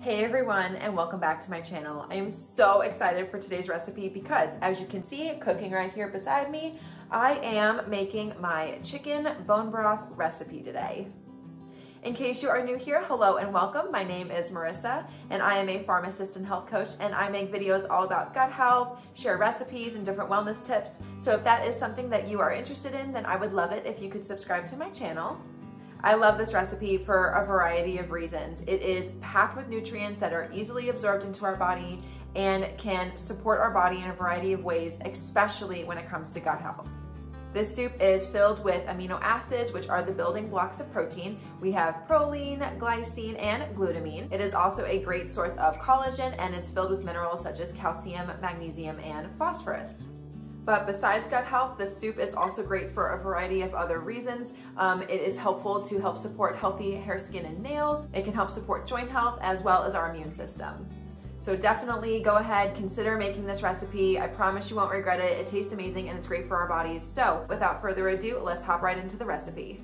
Hey everyone, and welcome back to my channel. I am so excited for today's recipe because, as you can see cooking right here beside me, I am making my chicken bone broth recipe today. In case you are new here, hello and welcome. My name is Marissa and I am a pharmacist and health coach, and I make videos all about gut health, share recipes and different wellness tips. So if that is something that you are interested in, then I would love it if you could subscribe to my channel. I love this recipe for a variety of reasons. It is packed with nutrients that are easily absorbed into our body and can support our body in a variety of ways, especially when it comes to gut health. This soup is filled with amino acids, which are the building blocks of protein. We have proline, glycine, and glutamine. It is also a great source of collagen, and it's filled with minerals such as calcium, magnesium, and phosphorus. But besides gut health, this soup is also great for a variety of other reasons. It is helpful to help support healthy hair, skin, and nails. It can help support joint health as well as our immune system. So definitely go ahead, consider making this recipe. I promise you won't regret it. It tastes amazing and it's great for our bodies. So without further ado, let's hop right into the recipe.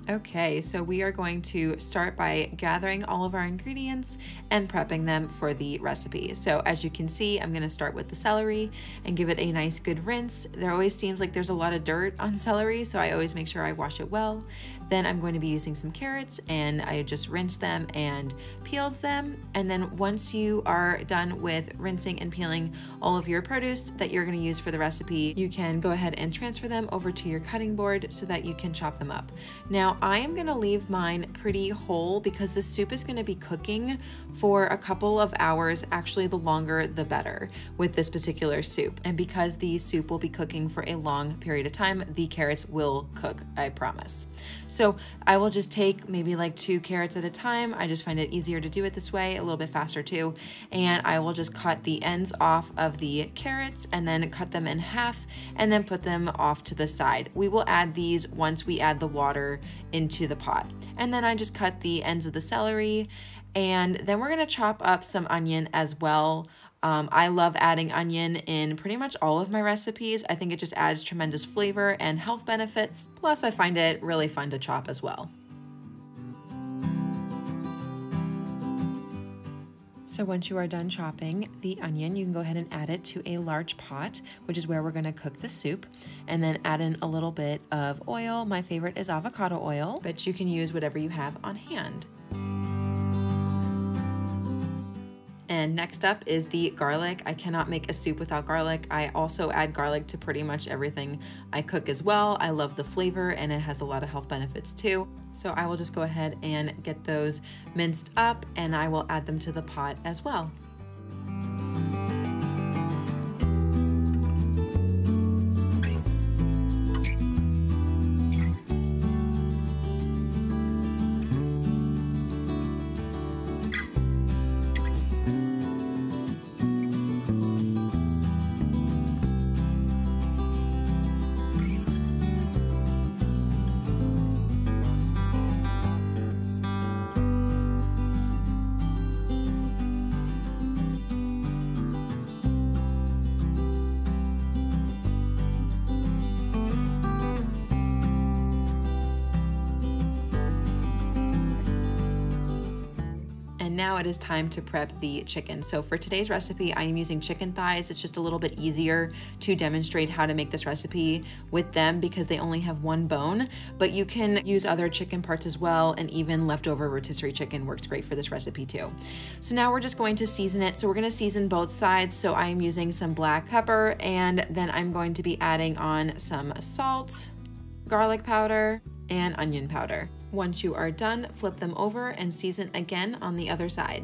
Okay, so we are going to start by gathering all of our ingredients and prepping them for the recipe. So as you can see, I'm gonna start with the celery and give it a nice good rinse. There always seems like there's a lot of dirt on celery, so I always make sure I wash it well. Then I'm going to be using some carrots, and I just rinsed them and peeled them. And then once you are done with rinsing and peeling all of your produce that you're gonna use for the recipe, you can go ahead and transfer them over to your cutting board so that you can chop them up. Now, I am gonna leave mine pretty whole because the soup is gonna be cooking for a couple of hours. Actually, the longer the better with this particular soup. And because the soup will be cooking for a long period of time, the carrots will cook, I promise. So I will just take maybe like 2 carrots at a time. I just find it easier to do it this way, a little bit faster too. And I will just cut the ends off of the carrots and then cut them in half and then put them off to the side. We will add these once we add the water into the pot. And then I just cut the ends of the celery, and then we're gonna chop up some onion as well. I love adding onion in pretty much all of my recipes. I think it just adds tremendous flavor and health benefits. Plus, I find it really fun to chop as well. So once you are done chopping the onion, you can go ahead and add it to a large pot, which is where we're gonna cook the soup, and then add in a little bit of oil. My favorite is avocado oil, but you can use whatever you have on hand. And next up is the garlic. I cannot make a soup without garlic. I also add garlic to pretty much everything I cook as well. I love the flavor and it has a lot of health benefits too. So I will just go ahead and get those minced up, and I will add them to the pot as well. Now it is time to prep the chicken. So for today's recipe, I am using chicken thighs. It's just a little bit easier to demonstrate how to make this recipe with them because they only have 1 bone, but you can use other chicken parts as well, and even leftover rotisserie chicken works great for this recipe too. So now we're just going to season it. So we're gonna season both sides. So I am using some black pepper, and then I'm going to be adding on some salt, garlic powder, and onion powder. Once you are done, flip them over and season again on the other side.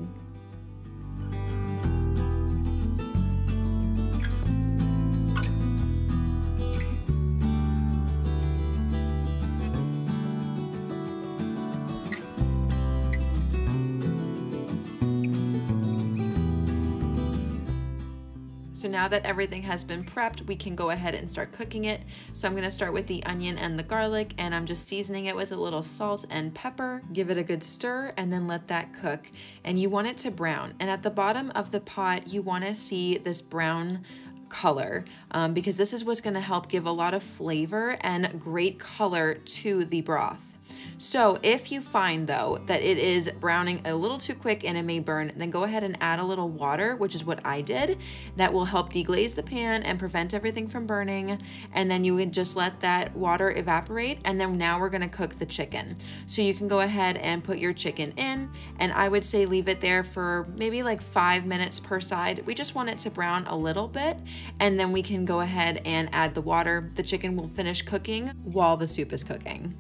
So now that everything has been prepped, we can go ahead and start cooking it. So I'm gonna start with the onion and the garlic, and I'm just seasoning it with a little salt and pepper. Give it a good stir and then let that cook. And you want it to brown. And at the bottom of the pot, you wanna see this brown color because this is what's gonna help give a lot of flavor and great color to the broth. So if you find though that it is browning a little too quick and it may burn, then go ahead and add a little water, which is what I did. That will help deglaze the pan and prevent everything from burning. And then you would just let that water evaporate. And then now we're gonna cook the chicken. So you can go ahead and put your chicken in, and I would say leave it there for maybe like 5 minutes per side. We just want it to brown a little bit, and then we can go ahead and add the water. The chicken will finish cooking while the soup is cooking.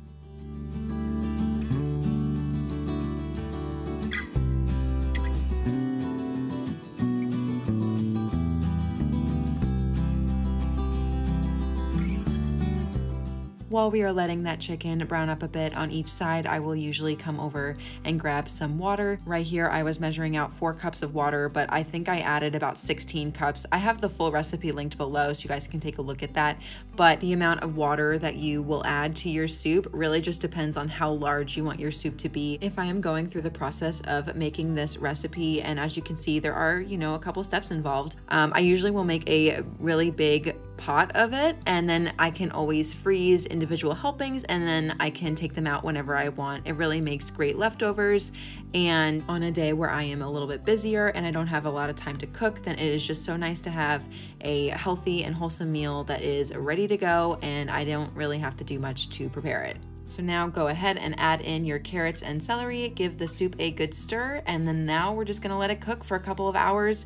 While we are letting that chicken brown up a bit on each side, I will usually come over and grab some water. Right here, I was measuring out 4 cups of water, but I think I added about 16 cups. I have the full recipe linked below, so you guys can take a look at that. But the amount of water that you will add to your soup really just depends on how large you want your soup to be. If I am going through the process of making this recipe, and as you can see, there are, a couple steps involved. I usually will make a really big pot of it, and then I can always freeze individual helpings, and then I can take them out whenever I want. It really makes great leftovers, and on a day where I am a little bit busier and I don't have a lot of time to cook, then it is just so nice to have a healthy and wholesome meal that is ready to go, and I don't really have to do much to prepare it. So now go ahead and add in your carrots and celery, give the soup a good stir, and then now we're just gonna let it cook for a couple of hours.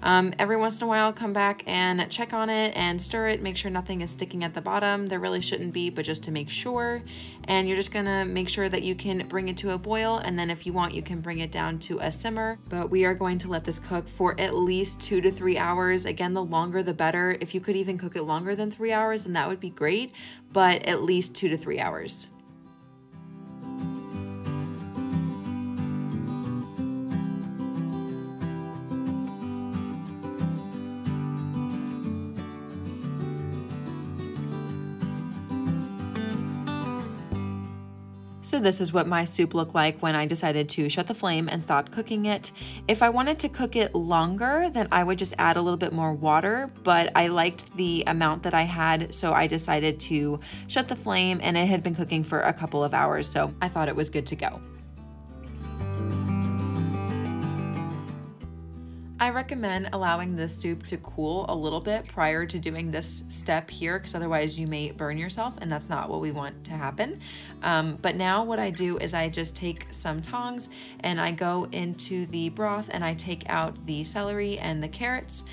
Every once in a while, come back and check on it and stir it, make sure nothing is sticking at the bottom. There really shouldn't be, but just to make sure. And you're just gonna make sure that you can bring it to a boil, and then if you want, you can bring it down to a simmer. But we are going to let this cook for at least 2 to 3 hours. Again, the longer the better. If you could even cook it longer than 3 hours, then that would be great, but at least 2 to 3 hours. So this is what my soup looked like when I decided to shut the flame and stop cooking it. If I wanted to cook it longer, then I would just add a little bit more water, but I liked the amount that I had, so I decided to shut the flame, and it had been cooking for a couple of hours, so I thought it was good to go. I recommend allowing the soup to cool a little bit prior to doing this step here, because otherwise you may burn yourself, and that's not what we want to happen. But now what I do is I just take some tongs and I go into the broth and I take out the celery and the carrots.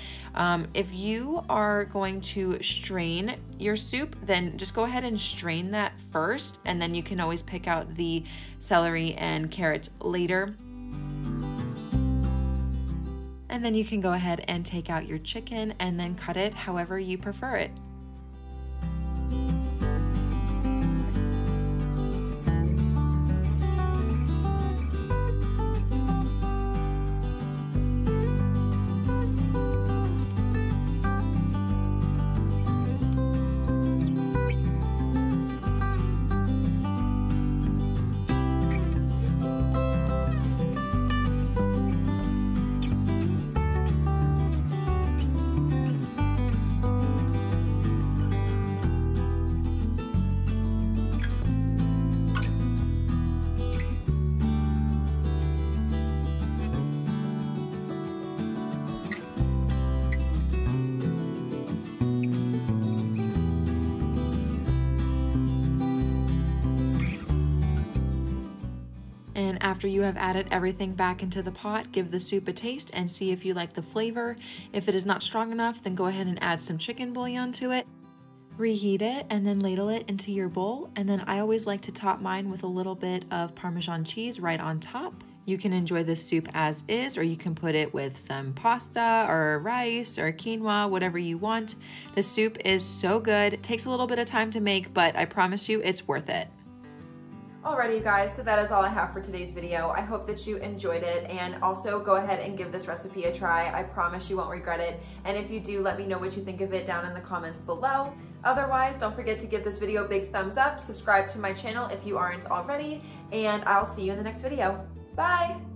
If you are going to strain your soup, then just go ahead and strain that first, and then you can always pick out the celery and carrots later. And then you can go ahead and take out your chicken and then cut it however you prefer it. And after you have added everything back into the pot, give the soup a taste and see if you like the flavor. If it is not strong enough, then go ahead and add some chicken bouillon to it. Reheat it and then ladle it into your bowl. And then I always like to top mine with a little bit of Parmesan cheese right on top. You can enjoy this soup as is, or you can put it with some pasta or rice or quinoa, whatever you want. The soup is so good. It takes a little bit of time to make, but I promise you it's worth it. Alrighty, you guys, so that is all I have for today's video. I hope that you enjoyed it, and also go ahead and give this recipe a try. I promise you won't regret it, and if you do, let me know what you think of it down in the comments below. Otherwise, don't forget to give this video a big thumbs up, subscribe to my channel if you aren't already, and I'll see you in the next video. Bye!